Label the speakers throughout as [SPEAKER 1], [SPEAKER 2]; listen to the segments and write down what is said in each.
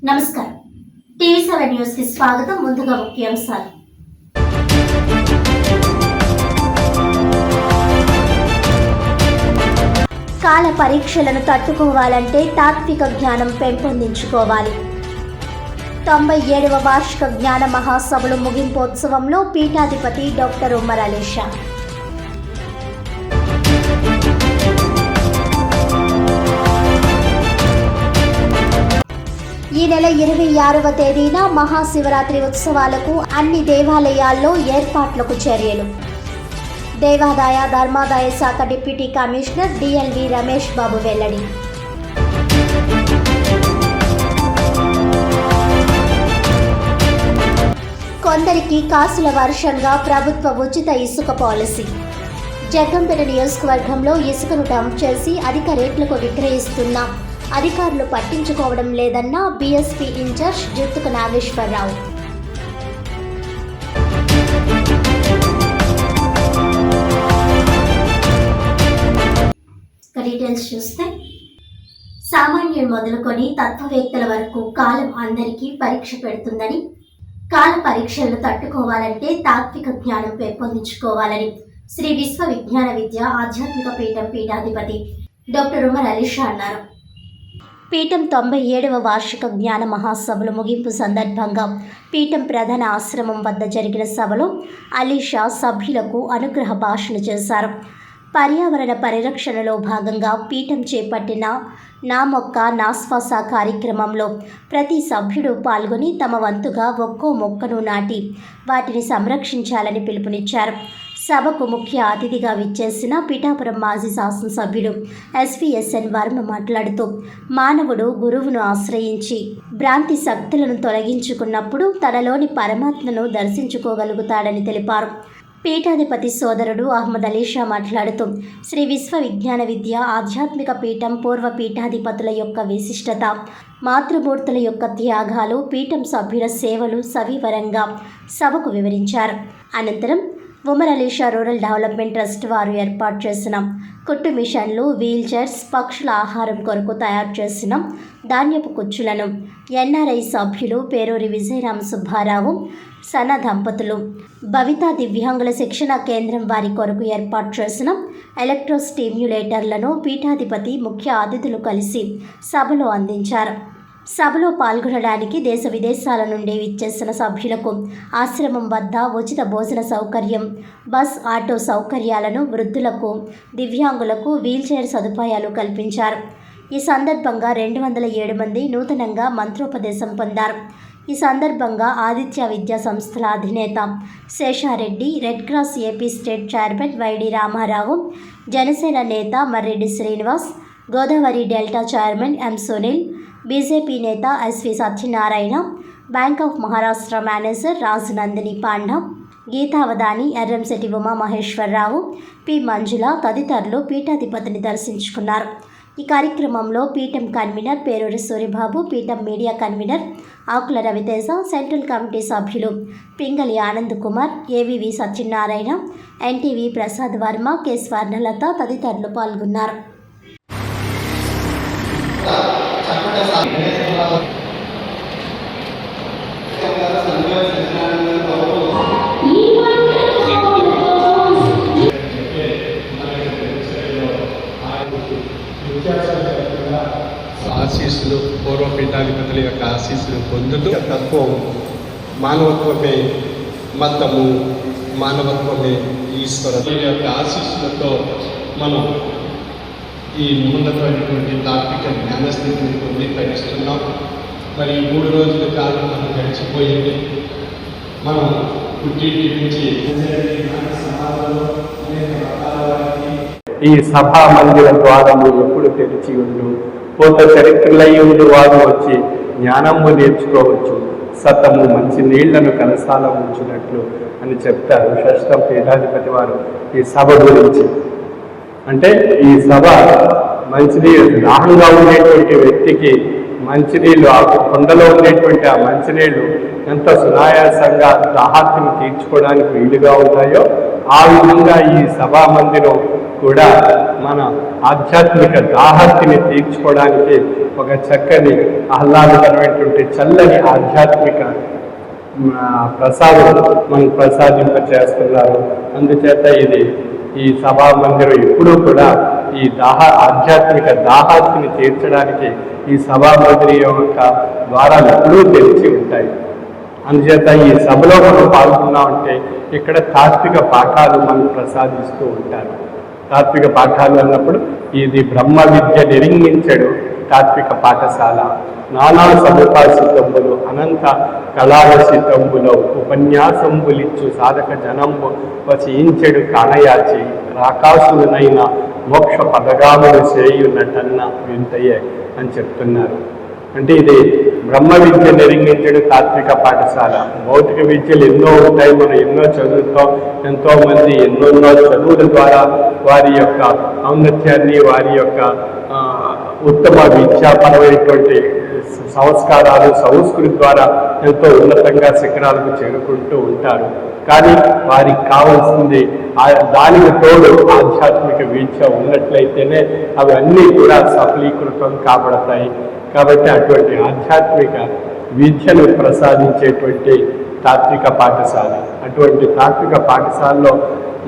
[SPEAKER 1] నమస్కారం. టీవీ7 న్యూస్ కి స్వాగతం. ముందుగా ముఖ్యాంశాలు. కాల పరీక్షలను తట్టుకోవాలంటే తాత్విక జ్ఞానం పెంపొందించుకోవాలి. 97వ వార్షిక జ్ఞాన మహాసభలు ముగింపోత్సవంలో పీఠాధిపతి డాక్టర్ ఉమర్ అలీ షా. ఈ నెల 26వ తేదీన మహాశివరాత్రి ఉత్సవాలకు అన్ని దేవాలయాల్లో ఏర్పాట్లకు చర్యలు. దేవాదాయ ధర్మాదాయ శాఖ డిప్యూటీ కమిషనర్ డిఎల్వి రమేష్ బాబు వెల్లడి. కొందరికి కాసుల వర్షంగా ప్రభుత్వ ఉచిత ఇసుక పాలసీ. జగ్గంపేట నియోజకవర్గంలో ఇసుకను డంప్ చేసి అధిక రేట్లకు విక్రయిస్తున్న అధికారులు పట్టించుకోవడం లేదన్న బీఎస్పీ ఇన్ఛార్జ్ జుత్తుక నాగేశ్వరరావు. డీటెయిల్స్ చూస్తే, సామాన్యులు మొదలుకొని తత్వవేత్తల వరకు కాలం అందరికీ పరీక్ష పెడుతుందని, కాల పరీక్షలను తట్టుకోవాలంటే తాత్విక జ్ఞానం పెంపొందించుకోవాలని శ్రీ విశ్వ విజ్ఞాన విద్య ఆధ్యాత్మిక పీఠం పీఠాధిపతి డాక్టర్ ఉమర్ అలీ షా అన్నారు. పీఠం 97వ వార్షిక జ్ఞాన మహాసభలు ముగింపు సందర్భంగా పీఠం ప్రధాన ఆశ్రమం వద్ద జరిగిన సభలో అలీ షా సభ్యులకు అనుగ్రహ భాషణ చేశారు. పర్యావరణ పరిరక్షణలో భాగంగా పీఠం చేపట్టిన నా మొక్క నా శ్వాస కార్యక్రమంలో ప్రతి సభ్యుడు పాల్గొని తమ వంతుగా ఒక్కో మొక్కను నాటి వాటిని సంరక్షించాలని పిలుపునిచ్చారు. సభకు ముఖ్య అతిథిగా విచ్చేసిన పిఠాపురం మాజీ శాసనసభ్యుడు ఎస్విఎస్ఎన్ వర్మ మాట్లాడుతూ, మానవుడు గురువును ఆశ్రయించి భ్రాంతి శక్తులను తొలగించుకున్నప్పుడు తనలోని పరమాత్మను దర్శించుకోగలుగుతాడని తెలిపారు. పీఠాధిపతి సోదరుడు అహ్మద్ అలీ షా మాట్లాడుతూ, శ్రీ విశ్వ విజ్ఞాన విద్య ఆధ్యాత్మిక పీఠం పూర్వ పీఠాధిపతుల యొక్క విశిష్టత, మాతృమూర్తుల యొక్క త్యాగాలు, పీఠం సభ్యుల సేవలు సవివరంగా సభకు వివరించారు. అనంతరం Umar Ali Shah rural development trust వారు ఏర్పాటు చేసిన కుట్టు మిషన్లు, వీల్ చైర్స్, పక్షుల ఆహారం కొరకు తయారు చేసిన ధాన్యపు కుచ్చులను ఎన్ఆర్ఐ సభ్యులు పేరూరి విజయరామ సుబ్బారావు, సన దంపతులు, భవితా దివ్యాంగుల శిక్షణ కేంద్రం వారి కొరకు ఏర్పాటు చేసిన ఎలక్ట్రోస్టిమ్యులేటర్లను పీఠాధిపతి ముఖ్య అతిథులు కలిసి సభలో అందించారు. సభలో పాల్గొనడానికి దేశ విదేశాల నుండి విచ్చేసిన సభ్యులకు ఆశ్రమం వద్ద ఉచిత భోజన సౌకర్యం, బస్, ఆటో సౌకర్యాలను, వృద్ధులకు, దివ్యాంగులకు వీల్చైర్ సదుపాయాలు కల్పించారు. ఈ సందర్భంగా 207 మంది నూతనంగా మంత్రోపదేశం పొందారు. ఈ సందర్భంగా ఆదిత్య విద్యా సంస్థల అధినేత Seshareddy, red cross AP state chairman YD Ramarao, Janasena నేత Marreddy Srinivas, Godavari delta chairman M Sunil, BJP నేత SV Satyanarayana, bank of Maharashtra manager Raju Nandini Panda, Geetavadhani, Erramsetti Uma Maheswararao, P Manjula తదితరులు పీఠాధిపతిని దర్శించుకున్నారు. ఈ కార్యక్రమంలో పీఠం కన్వీనర్ పేరూరి సూరిబాబు, పీఠం మీడియా కన్వీనర్ ఆకుల రవితేజ, సెంట్రల్ కమిటీ సభ్యులు Pingali Anand Kumar, AVV Satyanarayana, NTV Prasad Varma, K Swarnalatha తదితరులు పాల్గొన్నారు.
[SPEAKER 2] ఆశీస్సులు, పూర్వ పీఠాధిపతుల యొక్క ఆశీస్సులు పొందుతూ తత్వం మానవత్వమే మతము, మానవత్వమే ఈశ్వరుల యొక్క ఆశీస్సులతో మనం ఈ ఉన్నతమైనటువంటి తాత్విక జ్ఞానస్థితిని పొంది తగ్గిస్తున్నాం. మరి 3 రోజుల కాలం మనం గడిచిపోయింది. మనం పుట్టింటి నుంచి
[SPEAKER 3] ఈ సభా మందిర ద్వారము ఎప్పుడు తెరిచి ఉండు, పోత చరిత్రలయ్యుండు వారు వచ్చి జ్ఞానము నేర్చుకోవచ్చు, సతము మంచి నీళ్లను కలసాల ఉంచినట్లు అని చెప్తారు షష్టం పీఠాధిపతి వారు ఈ సభ గురించి. అంటే ఈ సభ మంచినీళ్ళు, దాహంగా ఉండేటువంటి వ్యక్తికి మంచినీళ్ళు, ఆ కొండలో ఉండేటువంటి ఆ మంచినీళ్ళు ఎంత సునాయాసంగా దాహార్తిని తీర్చుకోవడానికి వీలుగా ఉంటాయో ఆ విధంగా ఈ సభా మందిరం కూడా మన ఆధ్యాత్మిక దాహార్తిని తీర్చుకోవడానికి ఒక చక్కని ఆహ్లాదకరమైనటువంటి చల్లని ఆధ్యాత్మిక ప్రసాదం మనకు ప్రసాదింపచేస్తున్నారు. అందుచేత ఈ సభా మందిరం ఎప్పుడూ కూడా ఈ ఆధ్యాత్మిక దాహార్తిని తీర్చడానికి ఈ సభా మందిరం యొక్క ద్వారాలు ఎప్పుడూ తెరిచి ఉంటాయి. అందుచేత ఈ సభలో మనం పాల్గొన్నామంటే ఇక్కడ తాత్విక పాఠాలు మనకు ప్రసాదిస్తూ ఉంటారు. తాత్విక పాఠాలు అన్నప్పుడు ఇది బ్రహ్మ విద్య నిరింగించడు తాత్విక పాఠశాల, నానా సముపాసితంబులు అనంత కళారసితంబులో ఉపన్యాసంబులిచ్చు సాధక జనంబు వసించెడు కాణయాచి రాకాసులనైన మోక్ష పదగాములు చేయున్నటన్న వింతయే అని చెప్తున్నారు. అంటే ఇది బ్రహ్మ విద్య నిరింగించడు తాత్విక పాఠశాల. భౌతిక విద్యలు ఎన్నో ఉంటాయి, మనం ఎన్నో చదువుతాం. ఎంతోమంది ఎన్నెన్నో చదువుల ద్వారా వారి యొక్క ఔన్నత్యాన్ని, వారి యొక్క ఉత్తమ విద్యాపరమైనటువంటి సంస్కారాలు, సంస్కృతి ద్వారా ఎంతో ఉన్నతంగా శిఖరాలకు చేరుకుంటూ ఉంటారు. కానీ వారికి కావాల్సింది దానికి తోడు ఆధ్యాత్మిక విద్య ఉన్నట్లయితేనే అవి అన్నీ కూడా సఫలీకృతం కాబడతాయి. కాబట్టి అటువంటి ఆధ్యాత్మిక విద్యను ప్రసాదించేటువంటి తాత్విక పాఠశాల, అటువంటి తాత్విక పాఠశాలలో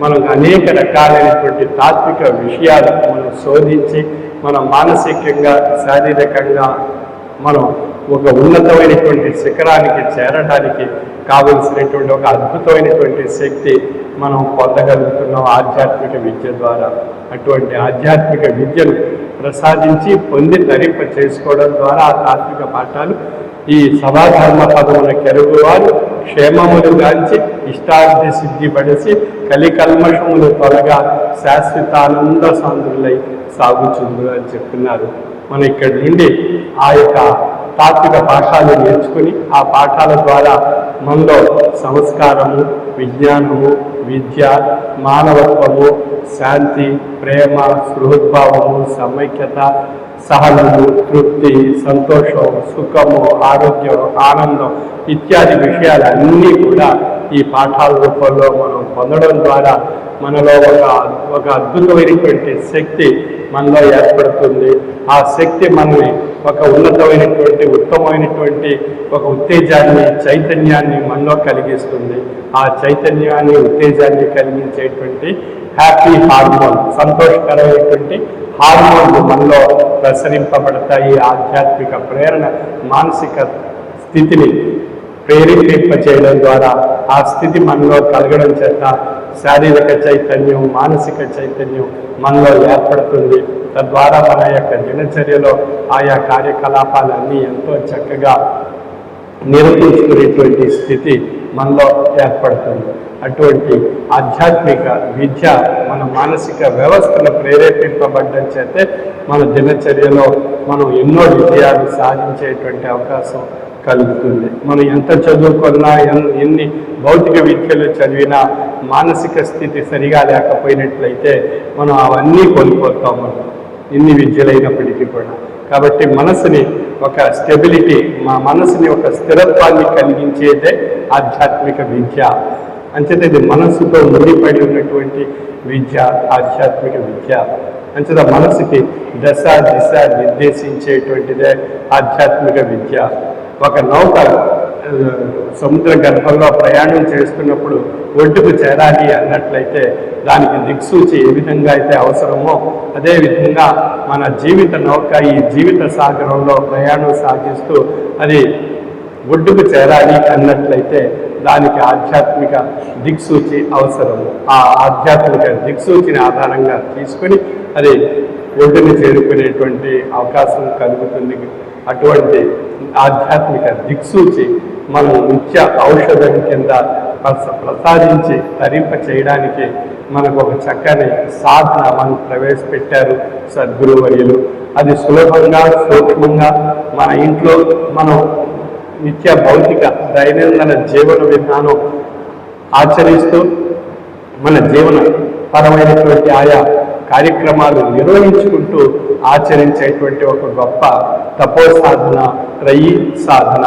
[SPEAKER 3] మనం అనేక రకాలైనటువంటి తాత్విక విషయాలు మనం శోధించి మనం మానసికంగా, శారీరకంగా మనం ఒక ఉన్నతమైనటువంటి శిఖరానికి చేరడానికి కావలసినటువంటి ఒక అద్భుతమైనటువంటి శక్తి మనం పొందగలుగుతున్నాం ఆధ్యాత్మిక విద్య ద్వారా. అటువంటి ఆధ్యాత్మిక విద్యను ప్రసాదించి పొంది ధరింప చేసుకోవడం ద్వారా ఆ తాత్విక పాఠాలు ఈ సభాధర్మ పదముల కెరుగువారు క్షేమములు గాంచి ఇష్టార్థ సిద్ధి పడిసి కలికల్మషములు త్వరగా శాశ్వతానంద సాంద్రులై సాగుచుందు అని చెప్తున్నారు. మనం ఇక్కడి నుండి ఆ యొక్క తాత్విక పాఠాలు నేర్చుకుని ఆ పాఠాల ద్వారా మనలో సంస్కారము, విజ్ఞానము, విద్య, మానవత్వము, శాంతి, ప్రేమ, సృహద్భావము, సమైక్యత, సహనము, తృప్తి, సంతోషం, సుఖము, ఆరోగ్యం, ఆనందం ఇత్యాది విషయాలన్నీ కూడా ఈ పాఠాల రూపంలో మనం పొందడం ద్వారా మనలో ఒక అద్భుతమైనటువంటి శక్తి మనలో ఏర్పడుతుంది. ఆ శక్తి మనల్ని ఒక ఉన్నతమైనటువంటి, ఉత్తమమైనటువంటి ఒక ఉత్తేజాన్ని, చైతన్యాన్ని మనలో కలిగిస్తుంది. ఆ చైతన్యాన్ని, ఉత్తేజాన్ని కలిగించేటువంటి హ్యాపీ హార్మోన్, సంతోషకరమైనటువంటి హార్మోన్లు మనలో ప్రసరింపబడతాయి. ఆధ్యాత్మిక ప్రేరణ మానసిక స్థితిని ప్రేరేపింపచేయడం ద్వారా ఆ స్థితి మనలో కలగడం చేత శారీరక చైతన్యం, మానసిక చైతన్యం మనలో ఏర్పడుతుంది. తద్వారా మన యొక్క దినచర్యలో ఆయా కార్యకలాపాలన్నీ ఎంతో చక్కగా నిర్వహించుకునేటువంటి స్థితి మనలో ఏర్పడుతుంది. అటువంటి ఆధ్యాత్మిక విద్య మన మానసిక వ్యవస్థను ప్రేరేపింపబడ్డం చేతే మన దినచర్యలో మనం ఎన్నో విజయాలు సాధించేటువంటి అవకాశం కలుగుతుంది. మనం ఎంత చదువుకున్నా, ఎన్ని భౌతిక విద్యలు చదివినా మానసిక స్థితి సరిగా లేకపోయినట్లయితే మనం అవన్నీ కోల్పోతాం మనం ఎన్ని విద్యలైనప్పటికీ కూడా. కాబట్టి మనసుని ఒక స్టెబిలిటీ, మా మనసుని ఒక స్థిరత్వాన్ని కలిగించేదే ఆధ్యాత్మిక విద్య. అంచేత ఇది మనస్సుతో ముడిపడి ఉన్నటువంటి విద్య ఆధ్యాత్మిక విద్య. అంచేత మనసుకి దశ దిశ నిర్దేశించేటువంటిదే ఆధ్యాత్మిక విద్య. ఒక నౌక సముద్ర గర్భంలో ప్రయాణం చేస్తున్నప్పుడు ఒడ్డుకు చేరాలి అన్నట్లయితే దానికి దిక్సూచి ఏ విధంగా అయితే అవసరమో అదేవిధంగా మన జీవిత నౌక ఈ జీవిత సాగరంలో ప్రయాణం సాగిస్తూ అది ఒడ్డుకు చేరాలి అన్నట్లయితే దానికి ఆధ్యాత్మిక దిక్సూచి అవసరము. ఆ ఆధ్యాత్మిక దిక్సూచిని ఆధారంగా తీసుకొని అది ఒడ్డుని చేరుకునేటువంటి అవకాశం కలుగుతుంది. అటువంటి ఆధ్యాత్మిక దిక్సూచి మనం నిత్య ఔషధం కింద ప్రసాదించి తరింప చేయడానికి మనకు ఒక చక్కని సాధన మనం ప్రవేశపెట్టారు సద్గురువర్యులు. అది సులభంగా, సూక్ష్మంగా మన ఇంట్లో మనం నిత్య భౌతిక దైనందిన జీవన విధానం ఆచరిస్తూ మన జీవన పరమైనటువంటి ఆయా కార్యక్రమాలు నిర్వహించుకుంటూ ఆచరించేటువంటి ఒక గొప్ప తపో సాధన, త్రయీ సాధన